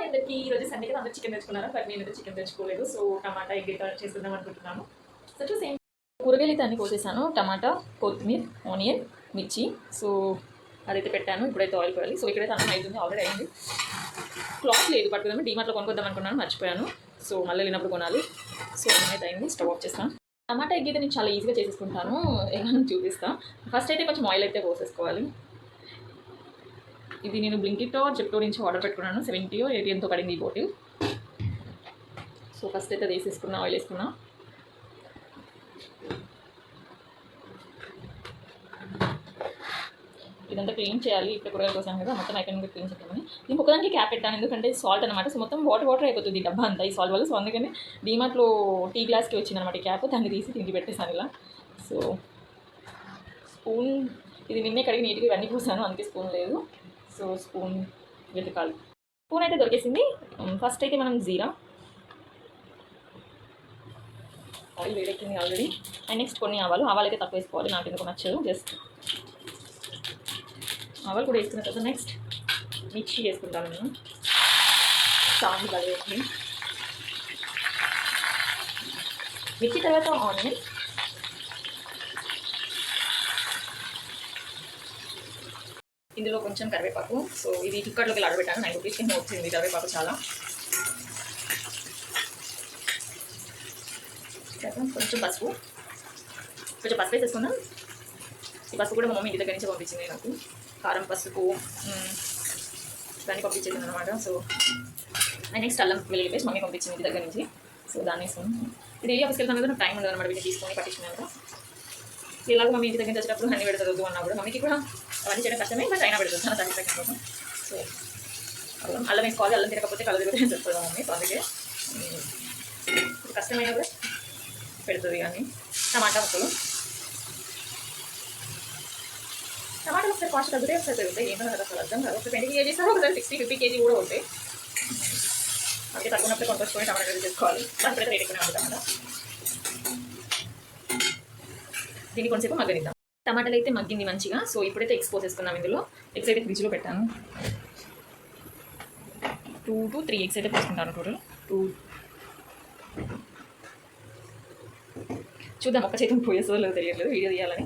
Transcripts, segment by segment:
అందరికీ ఈరోజు సండే కదా అందరూ చికెన్ తెచ్చుకున్నారు, బట్ నేనైతే చికెన్ తెచ్చుకోలేదు. సో టమాటా ఎగ్ చేసుకుందాం అనుకుంటున్నాను. సో సేమ్ కూరగాయలు అయితే అన్ని కోసేసాను. టమాటా, కొత్తిమీర, ఆనియన్, మిర్చి. సో అదైతే పెట్టాను. ఇప్పుడైతే ఆయిల్ పోయాలి. సో ఇక్కడైతే అన్నం అవుతుంది, ఆల్రెడీ అయింది. క్లాత్ లేదు పట్టుకుందాం, డీమార్ట్లో కొనుక్కొద్దాం అనుకున్నాను, మర్చిపోయాను. సో మళ్ళీ వెళ్ళినప్పుడు కొనాలి. సో అన్నైతే అయింది. స్టవ్ ఆఫ్ చేస్తాను. టమాటా ఎగ్ అయితే నేను చాలా ఈజీగా చేసేసుకుంటాను, ఏమైనా చూపిస్తాను. ఫస్ట్ అయితే కొంచెం ఆయిల్ అయితే పోసేసుకోవాలి. ఇది నేను బ్లింకిట్ జెప్టో నుంచి ఆర్డర్ పెట్టుకున్నాను. 70 or 80 ఎంతో పడింది ఈ బాటిల్. సో ఫస్ట్ అయితే వేసేసుకున్నా, ఆయిల్ వేసుకున్నా. ఇదంతా క్లీన్ చేయాలి. ఇప్పుడు కూరగాయల కోసం కదా, మొత్తం ఐకన్గా క్లీన్ చేద్దామని. నేను ఒకదానికి క్యాప్ పెట్టాను, ఎందుకంటే సాల్ట్ అనమాట. సో మొత్తం వాటర్ అయిపోతుంది డబ్బా అంతా ఈ సాల్ట్ వల్ల. సో అందుకని డీమార్ట్లో టీ గ్లాస్కి వచ్చిందనమాట ఈ క్యాప్, దాన్ని తీసి తిండి పెట్టేసాను ఇలా. సో స్పూన్ ఇది నిన్నే కడిగి నీట్గా ఇవన్నీ పూసాను, అందుకే స్పూన్ లేదు. సో స్పూన్ వెతకాలి. స్పూన్ అయితే దొరికేసింది. ఫస్ట్ అయితే మనం జీరా, ఆయిల్ వేడెక్కింది ఆల్రెడీ. అండ్ నెక్స్ట్ కొన్ని ఆవాలు అయితే తక్కువ వేసుకోవాలి, నాకు ఎందుకు నచ్చదు. జస్ట్ ఆవాలు కూడా వేసుకున్న తర్వాత నెక్స్ట్ మిర్చి వేసుకుంటాను నేను. సౌండ్ బాగా వేసుకుని మిర్చి తర్వాత ఆనియన్, ఇందులో కొంచెం కరివేపాకు. సో ఇది కుక్కర్లోకి ఆడబెట్టాను, 9 రూపీస్ కింద వచ్చింది కరివేపాకు చాలా. కొంచెం పసుపు వేసేసుకున్నాం. ఈ పసుపు కూడా మా మమ్మీ ఇంటి దగ్గర నుంచి పంపించింది నాకు. కారం, పసుపు దాన్ని పంపించేసింది అనమాట. సో నెక్స్ట్ అల్లం వెల్లుల్లి పేస్ట్ మమ్మీ పంపించింది ఇంటి దగ్గర నుంచి. సో దాన్ని వేసుకున్నాం. ఇది ఏ ఆఫీస్కి వెళ్తాం కదా, నాకు టైం ఉండదు అనమాట వీటిని తీసుకొని పట్టించినాక. ఇలాగ మమ్మీ ఇంటి దగ్గర వచ్చినప్పుడు అన్ని పెడతారు అన్నా కూడా, మమ్మీకి కూడా అవన్నీ చేయడం కష్టమే, బట్ అయినా పెడుతుంది చాలా సాటిస్ఫాక్షన్ కోసం. సో అల్లం వేసుకోవాలి, అల్లం తిరగకపోతే కలర్ తిరుగుతుంది చెప్తుంది మమ్మీ. సో అందుకే కష్టమైనా కూడా పెడుతుంది. కానీ టమాటా ముక్కలు, టమాటాలు ఒకసారి కాస్ట్ తగ్గుతాయి, ఒకసారి పెరుగుతాయి. ఏంటో నాకు అసలు అర్థం కాదు. ఒకసారి 20 kgs ఒకసారి 60-50 kg కూడా ఉంటాయి. అందుకే తక్కువనప్పుడు కొనుక్కొచ్చుకొని టమాటా చేసుకోవాలి. దానిపైతే రేట్ ఎక్కువనే ఉంటుంది టమాటా. దీన్ని కొంచెంసేపు మగ్గనిద్దాం. టమాటాలు అయితే మగ్గింది మంచిగా. సో ఇప్పుడైతే ఎగ్స్ పోసేసుకున్నాం ఇందులో. ఎగ్స్ అయితే ఫ్రిడ్జ్లో పెట్టాను. 2 to 3 ఎగ్స్ అయితే పోసుకుంటాను టోటల్. 2 చూద్దాం, ఒక్క చేతి పోయేసో లేదో తెలియట్లేదు, వీడియో తీయాలని.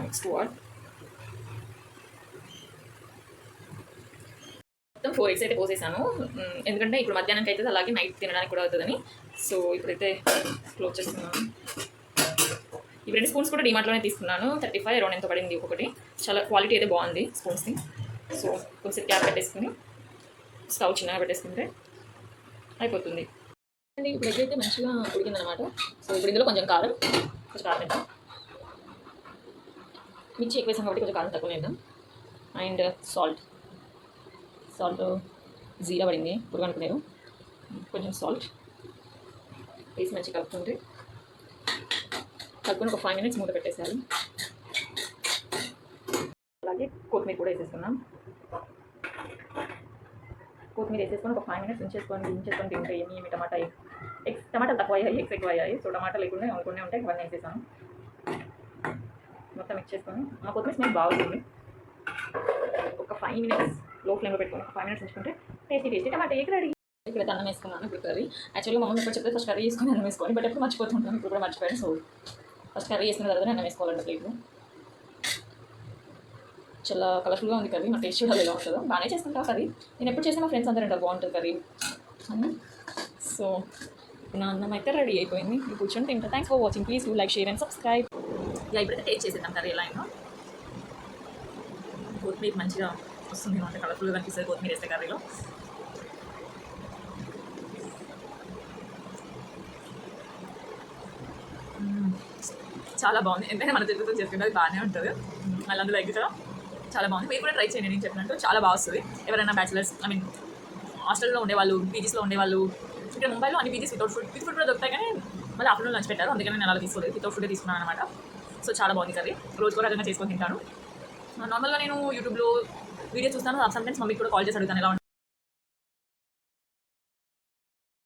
నెక్స్ట్ మొత్తం 4 ఎగ్స్ అయితే పోసేసాను, ఎందుకంటే ఇప్పుడు మధ్యాహ్నానికి అయితే అలాగే నైట్ తినడానికి కూడా అవుతుందని. సో ఇప్పుడైతే క్లోజ్ చేస్తున్నాను. ఈ 2 స్పూన్స్ కూడా డీమార్ట్లోనే తీసుకున్నాను. 35 అరౌండ్ ఎంతో పడింది ఒక్కొక్కటి. చాలా క్వాలిటీ అయితే బాగుంది స్పూన్స్ది. సో కొంచెం క్యాప్ పెట్టేసుకుని స్టవ్ చిన్నగా పెట్టేసుకుంటే అయిపోతుంది. అండ్ ఇప్పుడు ఎగ్ అయితే మంచిగా ఉడికిందనమాట. సో ఇప్పుడు ఇందులో కొంచెం కారం వేద్దాం. మిర్చి ఎక్కువ వేసాం కాబట్టి కొంచెం కారం తక్కువ వేద్దాం. అండ్ సాల్ట్ జీరా పడింది ఇప్పుడు అనుకున్నారు. కొంచెం సాల్ట్ వేసి మంచిగా కలుపుకుంటే కలుపుకొని ఒక 5 minutes మూత పెట్టేసేయాలి. అలాగే కొత్తిమీర కూడా వేసేసుకున్నాం. కొత్తిమీర వేసేసుకొని ఒక 5 minutes ఉంచేసుకొని తింటే ఏమి టమాటాలు తక్కువ అయ్యాయి, ఎగ్స్ ఎక్కువ అయ్యాయి. సో టమాటా లేకుండా కొన్ని ఉంటాయి, ఇవన్నీ వేసేసాను. మొత్తం మిక్స్ చేసుకొని మా కొత్తిమీర స్మెల్ బాగుంటుంది. ఒక 5 minutes లో ఫ్లేమ్లో పెట్టుకొని ఒక 5 minutes ఉంచుకుంటే టేస్టీ టమాటా ఎగ్ రెడీ. ఇక్కడైతే అన్నం వేసుకున్నాను. ఇప్పుడు కర్రీ యాక్చువల్గా మమ్మల్ని ఎప్పుడు చెప్తే ఫస్ట్ కర్రీ వేసుకొని అన్నం వేసుకోవాలి, బట్ ఎప్పుడు మర్చిపోతుంటాను. ఇప్పుడు కూడా మర్చిపోయాను. సో ఫస్ట్ కర్రీ వేసుకున్న తర్వాత అన్నం వేసుకోవాలంటే ప్లేట్లో. చాలా కలర్ఫుల్గా ఉంది కర్రీ, మా టేస్ట్ కూడా ఎలా ఉంటుందో. బాగానే చేసుకుంటా కర్రీ. నేను ఎప్పుడు చేస్తే మా ఫ్రెండ్స్ అందరూ అంటారు బాగుంటుంది కర్రీ అని. సో నా అన్నం అయితే రెడీ అయిపోయింది. ఇప్పుడు కూర్చొని తింటా. Thanks for watching. Please do like, share and subscribe. ఇలా ఇప్పుడైతే టేస్ట్ చేసేద్దాం కర్రీ ఎలా అయినా. కొత్తిమీర మంచిగా వస్తుంది అనమాట, కలర్ఫుల్గా కనిపిస్తుంది కొత్తిమీర వేస్తే కర్రీలో. చాలా బాగుంది. ఎంతైనా మన తెలుగుతో చేసుకుంటే బాగానే ఉంటుంది. మళ్ళీ అందులో ఎగ్ కూడా చాలా బాగుంది. మీరు కూడా ట్రై చేయండి, నేను చెప్పినట్టు చాలా బాగా వస్తుంది. ఎవరైనా బ్యాచిలర్స్, హాస్టల్లో ఉండేవాళ్ళు, పీజీస్లో ఉండేవాళ్ళు. ఇక్కడ ముంబైలో అన్ని పీజీస్ విత్ ఫుడ్ కూడా దొరుకుతాయి, కానీ మళ్ళీ ఆఫ్టర్నూన్ లంచ్ పెట్టారు, అందుకని నేను అలా తీసుకోలేదు, వితౌట్ ఫుడ్ తీసుకున్నాను అనమాట. సో చాలా బాగుంది కర్రీ. రోజు కూడా రకంగా చేసుకొని తింటాను. నార్మల్గా నేను యూట్యూబ్లో వీడియో చూస్తాను, సమ్టైమ్స్ మమ్మీకి కూడా కాల్ చేసి అడుగుతాను ఎలా